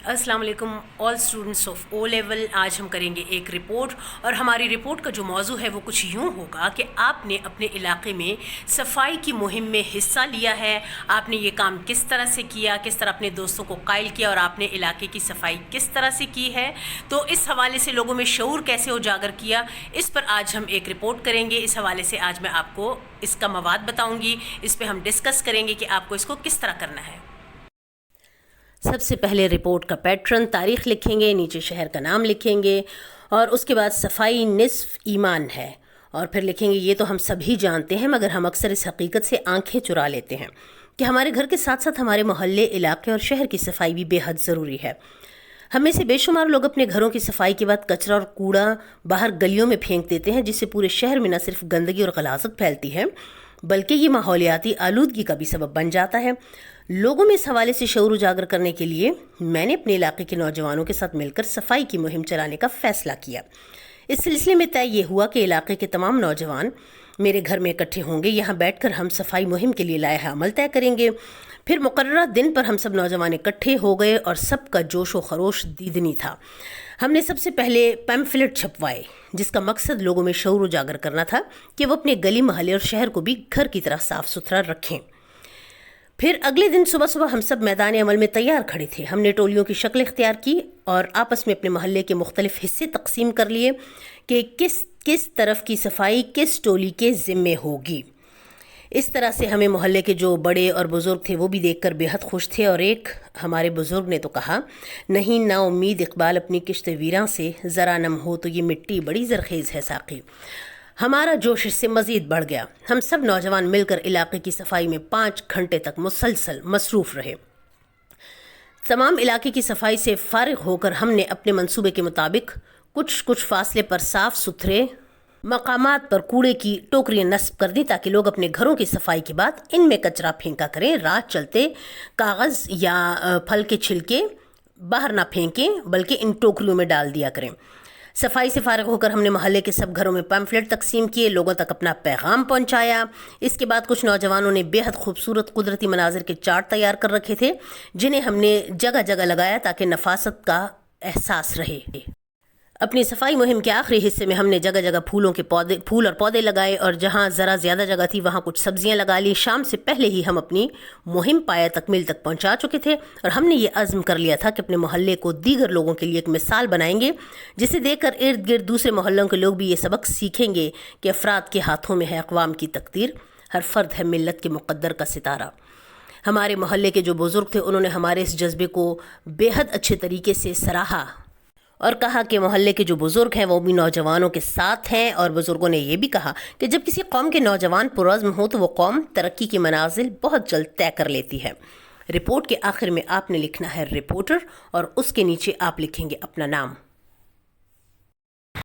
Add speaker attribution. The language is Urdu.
Speaker 1: السلام علیکم all students of O level. آج ہم کریں گے ایک رپورٹ، اور ہماری رپورٹ کا جو موضوع ہے وہ کچھ یوں ہوگا کہ آپ نے اپنے علاقے میں صفائی کی مہم میں حصہ لیا ہے. آپ نے یہ کام کس طرح سے کیا، کس طرح اپنے دوستوں کو قائل کیا، اور آپ نے علاقے کی صفائی کس طرح سے کی ہے. تو اس حوالے سے لوگوں میں شعور کیسے اجاگر کیا، اس پر آج ہم ایک رپورٹ کریں گے. اس حوالے سے آج میں آپ کو اس کا مواد بتاؤں گی، اس پہ ہم ڈسکس کریں گے کہ آپ کو اس کو کس طرح کرنا ہے. سب سے پہلے رپورٹ کا پیٹرن تاریخ لکھیں گے، نیچے شہر کا نام لکھیں گے، اور اس کے بعد صفائی نصف ایمان ہے، اور پھر لکھیں گے یہ تو ہم سبھی جانتے ہیں مگر ہم اکثر اس حقیقت سے آنکھیں چرا لیتے ہیں کہ ہمارے گھر کے ساتھ ساتھ ہمارے محلے، علاقے اور شہر کی صفائی بھی بے حد ضروری ہے. ہم میں سے بے شمار لوگ اپنے گھروں کی صفائی کے بعد کچرا اور کوڑا باہر گلیوں میں پھینک دیتے ہیں، جس سے پورے شہر میں نہ صرف گندگی اور غلاظت پھیلتی ہے بلکہ یہ ماحولیاتی آلودگی کا بھی سبب بن جاتا ہے. لوگوں میں اس حوالے سے شعور اجاگر کرنے کے لیے میں نے اپنے علاقے کے نوجوانوں کے ساتھ مل کر صفائی کی مہم چلانے کا فیصلہ کیا. اس سلسلے میں طے یہ ہوا کہ علاقے کے تمام نوجوان میرے گھر میں اکٹھے ہوں گے. یہاں بیٹھ کر ہم صفائی مہم کے لیے لائحہ عمل طے کریں گے. پھر مقررہ دن پر ہم سب نوجوان اکٹھے ہو گئے اور سب کا جوش و خروش دیدنی تھا. ہم نے سب سے پہلے پیمفلٹ چھپوائے، جس کا مقصد لوگوں میں شعور اجاگر کرنا تھا کہ وہ اپنے گلی محلے اور شہر کو بھی گھر کی طرح صاف ستھرا رکھیں. پھر اگلے دن صبح صبح ہم سب میدان عمل میں تیار کھڑے تھے. ہم نے ٹولیوں کی شکل اختیار کی اور آپس میں اپنے محلے کے مختلف حصے تقسیم کر لیے کہ کس طرف کی صفائی کس ٹولی کے ذمے ہوگی. اس طرح سے ہمیں محلے کے جو بڑے اور بزرگ تھے وہ بھی دیکھ کر بے حد خوش تھے، اور ایک ہمارے بزرگ نے تو کہا، نہیں نا امید اقبال اپنی کشت ویراں سے، ذرا نم ہو تو یہ مٹی بڑی زرخیز ہے ساقی. ہمارا جوش اس سے مزید بڑھ گیا. ہم سب نوجوان مل کر علاقے کی صفائی میں 5 گھنٹے تک مسلسل مصروف رہے. تمام علاقے کی صفائی سے فارغ ہو کر ہم نے اپنے منصوبے کے مطابق کچھ فاصلے پر صاف ستھرے مقامات پر کوڑے کی ٹوکریاں نصب کر دی تاکہ لوگ اپنے گھروں کی صفائی کے بعد ان میں کچرا پھینکا کریں. راہ چلتے کاغذ یا پھل کے چھلکے باہر نہ پھینکیں بلکہ ان ٹوکریوں میں ڈال دیا کریں. صفائی سے فارغ ہو کر ہم نے محلے کے سب گھروں میں پیمفلٹ تقسیم کیے، لوگوں تک اپنا پیغام پہنچایا. اس کے بعد کچھ نوجوانوں نے بے حد خوبصورت قدرتی مناظر کے چارٹ تیار کر رکھے تھے، جنہیں ہم نے جگہ جگہ لگایا تاکہ نفاست کا احساس رہے. اپنی صفائی مہم کے آخری حصے میں ہم نے جگہ جگہ پھول اور پودے لگائے، اور جہاں ذرا زیادہ جگہ تھی وہاں کچھ سبزیاں لگا لی. شام سے پہلے ہی ہم اپنی مہم پایہ تکمیل تک پہنچا چکے تھے، اور ہم نے یہ عزم کر لیا تھا کہ اپنے محلے کو دیگر لوگوں کے لیے ایک مثال بنائیں گے، جسے دیکھ کر ارد گرد دوسرے محلوں کے لوگ بھی یہ سبق سیکھیں گے کہ افراد کے ہاتھوں میں ہے اقوام کی تقدیر، ہر فرد ہے ملت کے مقدر کا ستارہ. ہمارے محلے کے جو بزرگ تھے انہوں نے ہمارے اس جذبے کو بے حد اچھے طریقے سے سراہا اور کہا کہ محلے کے جو بزرگ ہیں وہ بھی نوجوانوں کے ساتھ ہیں. اور بزرگوں نے یہ بھی کہا کہ جب کسی قوم کے نوجوان پرعزم ہو تو وہ قوم ترقی کی منازل بہت جلد طے کر لیتی ہے. رپورٹ کے آخر میں آپ نے لکھنا ہے رپورٹر، اور اس کے نیچے آپ لکھیں گے اپنا نام.